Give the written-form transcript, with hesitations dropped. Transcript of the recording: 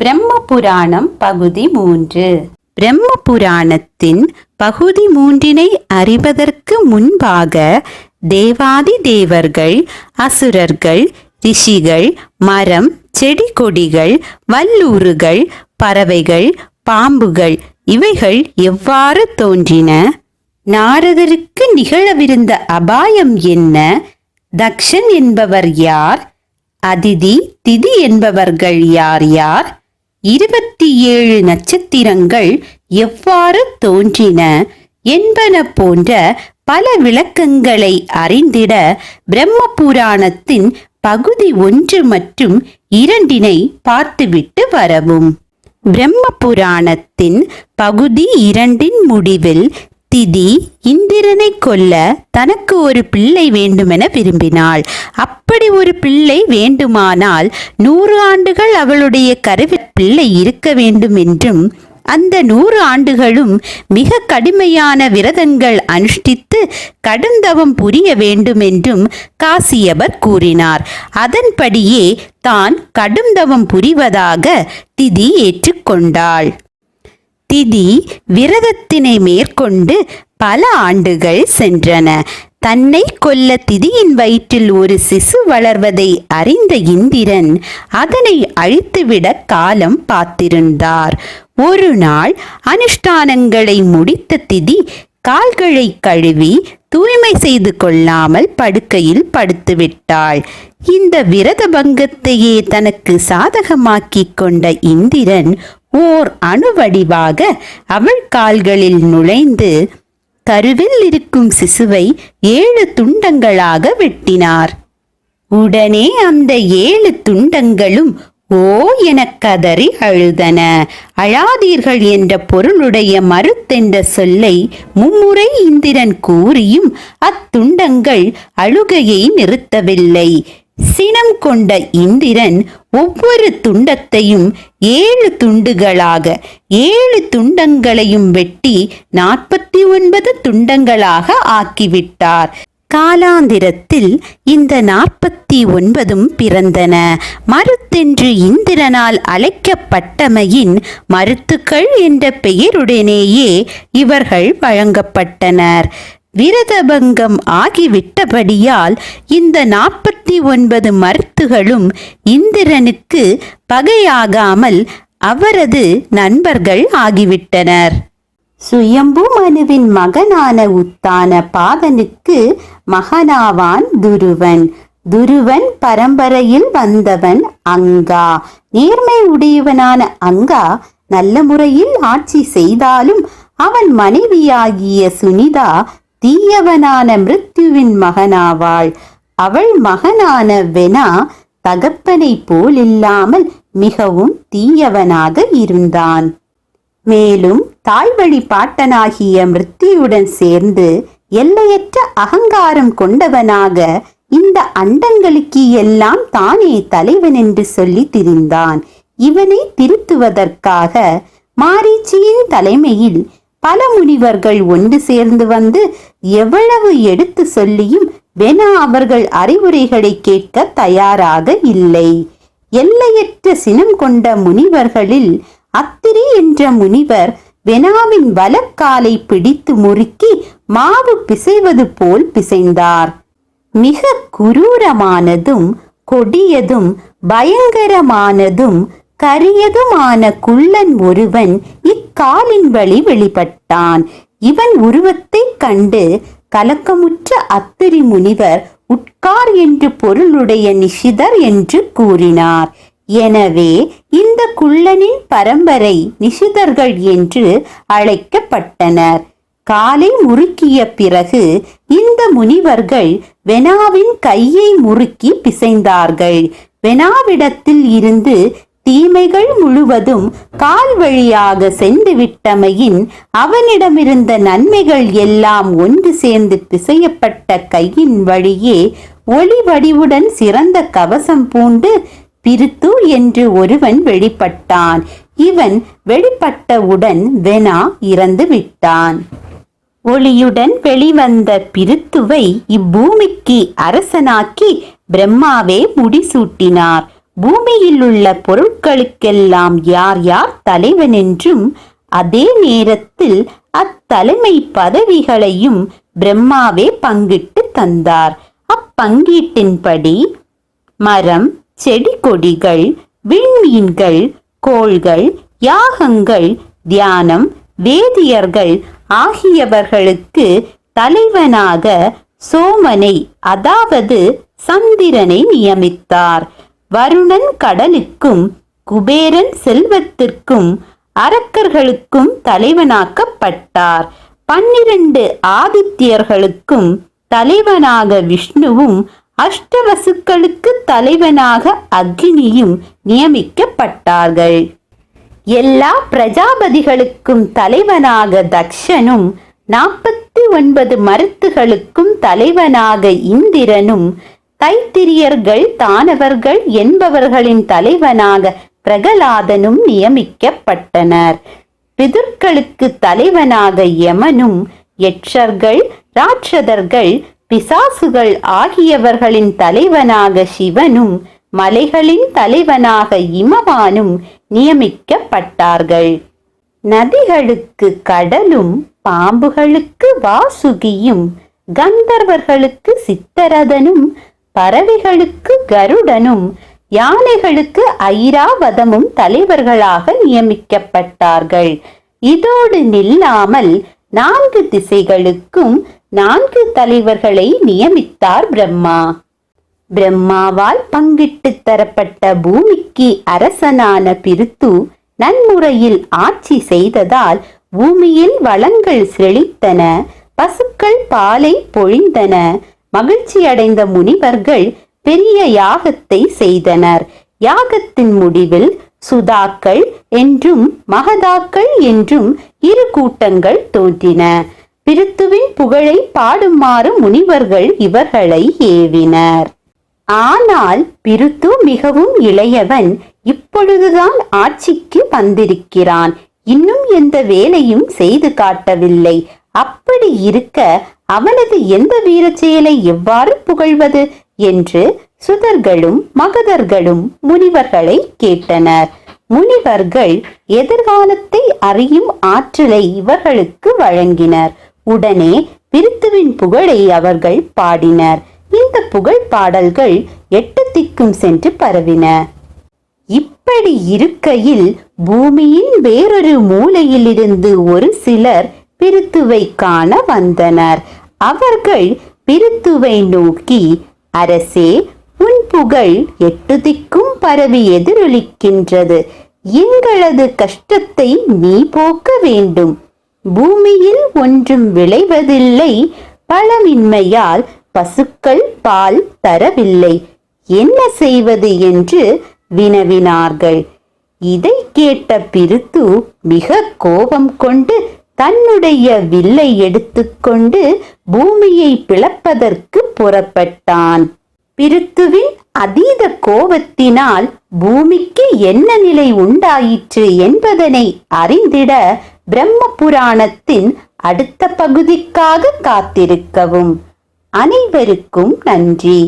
பிரம்ம புராணம் பகுதி 3. பிரம்ம புராணத்தின் பகுதி 3 அறிவதற்கு முன்பாக தேவாதி தேவர்கள், அசுரர்கள், ரிஷிகள், மரம், செடி கொடிகள், வல்லூறுகள், பறவைகள், பாம்புகள் இவைகள் எவ்வாறு தோன்றின? நாரதருக்கு நிகழவிருந்த அபாயம் என்ன? தக்ஷன் என்பவர் யார்? அதிதி, திதி என்பவர்கள் யார் யார்? 27 நட்சத்திரங்கள் எவ்வாறு தோன்றின என்பன போன்ற பல விளக்கங்களை அறிந்திட பிரம்ம புராணத்தின் பகுதி 1 மற்றும் 2 பார்த்துவிட்டு வரவும். பிரம்ம புராணத்தின் பகுதி 2 முடிவில் திதி இந்திரனை கொல்ல தனக்கு ஒரு பிள்ளை வேண்டுமென விரும்பினாள். அப்படி ஒரு பிள்ளை வேண்டுமானால் 100 ஆண்டுகள் அவளுடைய கருவில் பிள்ளை இருக்க வேண்டும் என்றும், அந்த 100 ஆண்டுகளும் மிக கடுமையான விரதங்கள் அனுஷ்டித்து கடுந்தவம் புரிய வேண்டும் என்றும் காசியபர் கூறினார். அதன்படியே தான் கடுந்தவம் புரிவதாக திதி ஏற்றுக்கொண்டாள். திதி விரதத்தினை மேற்கொண்டு பல ஆண்டுகள் சென்றன. தன்னை கொல்ல திதியின் வயிற்றில் ஒரு சிசு வளர்வதை அறிந்த இந்திரன் அதனை அழித்துவிட காலம் பார்த்திருந்தார். ஒரு நாள் அனுஷ்டானங்களை முடித்த திதி கால்களை கழுவி தூய்மை செய்து கொள்ளாமல் படுக்கையில் படுத்துவிட்டாள். இந்த விரத பங்கத்தையே தனக்கு சாதகமாக்கிக் கொண்ட இந்திரன் ஓர் அணுவடிவாக அவள் கால்களில் நுழைந்து கருவில் இருக்கும் சிசுவை 7 துண்டங்களாக வெட்டினார். உடனே அந்த 7 துண்டங்களும் ஓ என கதறி அழுதன. அழாதீர்கள் என்ற பொருளுடைய மருத்தென்ற சொல்லை மும்முறை இந்திரன் கூறியும் அத்துண்டங்கள் அழுகையை நிறுத்தவில்லை. சினம் கொண்ட இந்திரன் ஒவ்வொரு துண்டத்தையும் 7 துண்டுகளாக 7 துண்டங்களையும் வெட்டி 49 துண்டங்களாக ஆக்கிவிட்டார். காலாந்திரத்தில் இந்த 49 பிறந்தன. மருத்தென்று இந்திரனால் அழைக்கப்பட்டமையின் மருத்துக்கள் என்ற பெயருடனேயே இவர்கள் வழங்கப்பட்டனர். விரதபங்கம் ஆகிவிட்டபடியால் இந்த 49 மருத்துகளும் இந்திரனுக்கு பகையாகாமல் அவரது நண்பர்கள் ஆகிவிட்டனர். சுயம்பு மனுவின் மகனான உத்தான பாதனுக்கு மகனாவான் துருவன். துருவன் பரம்பரையில் வந்தவன் அங்கா. நேர்மை உடையவனான அங்கா நல்ல முறையில் ஆட்சி செய்தாலும் அவன் மனைவியாகிய சுனிதா தீயவனான மிருத்யுவின் மகனாவாள். அவள் மகனான வெனா தகப்பனை போலில்லாமல் மிகவும் தீயவனாக இருந்தான். மேலும் தாய்வழி பாட்டனாகிய மிருத்யுவுடன் சேர்ந்து எல்லையற்ற அகங்காரம் கொண்டவனாக இந்த அண்டங்களுக்கு எல்லாம் தானே தலைவன் என்று சொல்லி திரிந்தான். இவனை திருத்துவதற்காக மாரீச்சியின் தலைமையில் பல முனிவர்கள் ஒன்று சேர்ந்து வந்து எவ்வளவு எடுத்து சொல்லியும் வெனா அவர்கள் அறிவுரைகளை கேட்க தயாராக இல்லை. எல்லையற்ற சினம் கொண்ட முனிவர்களில் அத்திரி என்ற முனிவர் வெனாவின் வலக்காலை பிடித்து முறுக்கி மாவு பிசைவது போல் பிசைந்தார். மிக குரூரமானதும் கொடியதும் பயங்கரமானதும் கரியதுமான குள்ளன் ஒருவன் இக்காலின் வழி வெளிப்பட்டான். இவன் உருவத்தை கண்டு கலக்கமுற்ற அத்திரி முனிவர் உட்கார் என்று பொருளுடைய நிஷிதர் என்று கூறினார். எனவே இந்த குள்ளனின் பரம்பரை நிஷிதர்கள் என்று அழைக்கப்பட்டனர். காலை முறுக்கிய பிறகு இந்த முனிவர்கள் வெனாவின் கையை முறுக்கி பிசைந்தார்கள். வெனாவிடத்தில் இருந்து தீமைகள் முழுவதும் கால் வழியாக சென்று விட்டமையின் அவனிடமிருந்த நன்மைகள் எல்லாம் ஒன்று சேர்ந்து பிசையப்பட்ட கையின் வழியே ஒளி வடிவுடன் சிறந்த கவசம் பூண்டு பிருத்து என்று ஒருவன் வெளிப்பட்டான். இவன் வெளிப்பட்டவுடன் வெனா இறந்து விட்டான். ஒளியுடன் வெளிவந்த பிருத்துவை இப்பூமிக்கு அரசனாக்கி பிரம்மாவே முடிசூட்டினார். பூமியில் உள்ள பொருட்களுக்கெல்லாம் யார் யார் தலைவன் என்றும் அதே நேரத்தில் அத்தலைமை பதவிகளையும் பிரம்மாவே பங்கிட்டு தந்தார். அப்பங்கீட்டின்படி மரம், செடி கொடிகள், விண்மீன்கள், கோள்கள், யாகங்கள், தியானம், வேதியர்கள் ஆகியவர்களுக்கு தலைவனாக சோமனை அதாவது சந்திரனை நியமித்தார். வருணன் கடலுக்கும், குபேரன் செல்வத்திற்கும், அரக்கர்களுக்கும் தலைவனாக்கப்பட்டார். 12 ஆதித்யர்களுக்கும் தலைவனாக விஷ்ணுவும், அஷ்டவசுக்களுக்கு தலைவனாக அக்னியும் நியமிக்கப்பட்டார்கள். எல்லா பிரஜாபதிகளுக்கும் தலைவனாக தக்ஷனும், 49 மருத்துகளுக்கும் தலைவனாக இந்திரனும், தைத்திரியர்கள் தானவர்கள் என்பவர்களின் தலைவனாக பிரகலாதனும் நியமிக்கப்பட்டனர். பிதுர்களுக்கு தலைவனாக யமனும், யட்சர்கள், ராட்சதர்கள், பிசாசுகள் ஆகியவர்களின் தலைவனாக சிவனும், மலைகளின் தலைவனாக இமவானும் நியமிக்கப்பட்டார்கள். நதிகளுக்கு கடலும், பாம்புகளுக்கு வாசுகியும், கந்தர்வர்களுக்கு சித்தரதனும், பறவைகளுக்கு கருடனும், யானைகளுக்கு ஐராவதமும் தலைவர்களாக நியமிக்கப்பட்டார்கள். இதோடு நில்லாமல் 4 திசைகளுக்கும் 4 தலைவர்களை நியமித்தார் பிரம்மா. பிரம்மாவால் பங்கிட்டு தரப்பட்ட பூமிக்கு அரசனான பிருத்து நன்முறையில் ஆட்சி செய்ததால் பூமியில் வளங்கள் செழித்தன, பசுக்கள் பாலை பொழிந்தன. மகிழ்ச்சியடைந்த முனிவர்கள் பெரிய யாகத்தை செய்தனர். யாகத்தின் முடிவில் சுதாக்கள் என்றும் மகதாக்கள் என்றும் 2 கூட்டங்கள் தோன்றின. பிருத்துவின் புகழை பாடுமாறு முனிவர்கள் இவர்களை ஏவினர். ஆனால் பிருத்து மிகவும் இளையவன். இப்பொழுதுதான் ஆட்சிக்கு வந்திருக்கிறான். இன்னும் எந்த வேலையும் செய்து காட்டவில்லை. அப்படி இருக்க அவனது எந்த வீரச் செயலை எவ்வாறு புகழ்வது என்று சுதர்களும் மகதர்களும் முனிவர்களை கேட்டனர். முனிவர்கள் எதிர்காலத்தை அறியும் ஆற்றலை இவர்களுக்கு வழங்கினர். உடனே பிருத்துவின் புகழை அவர்கள் பாடினர். இந்த புகழ் பாடல்கள் 8 திக்கும் சென்று பரவின. இப்படி இருக்கையில் பூமியின் வேறொரு மூலையிலிருந்து ஒரு சிலர் பிருத்துவை காண வந்தனர். அவர்கள் பிருத்துவை நோக்கி, அரசே, உன் புகழ் 8 திக்கும் பரவி எதிரொலிக்கின்றது. எங்களது கஷ்டத்தை நீ போக்க வேண்டும். பூமியில் ஒன்றும் விளைவதில்லை. பழமின்மையால் பசுக்கள் பால் தரவில்லை. என்ன செய்வது என்று வினவினார்கள். இதை கேட்ட பிருத்து மிக கோபம் கொண்டு தன்னுடைய வில்லை எடுத்துக்கொண்டு பூமியை பிளப்பதற்கு புறப்பட்டான். பிருத்துவின் அதீத கோபத்தினால் பூமிக்கு என்ன நிலை உண்டாயிற்று என்பதனை அறிந்திட பிரம்ம புராணத்தின் அடுத்த பகுதிக்காக காத்திருக்கவும். அனைவருக்கும் நன்றி.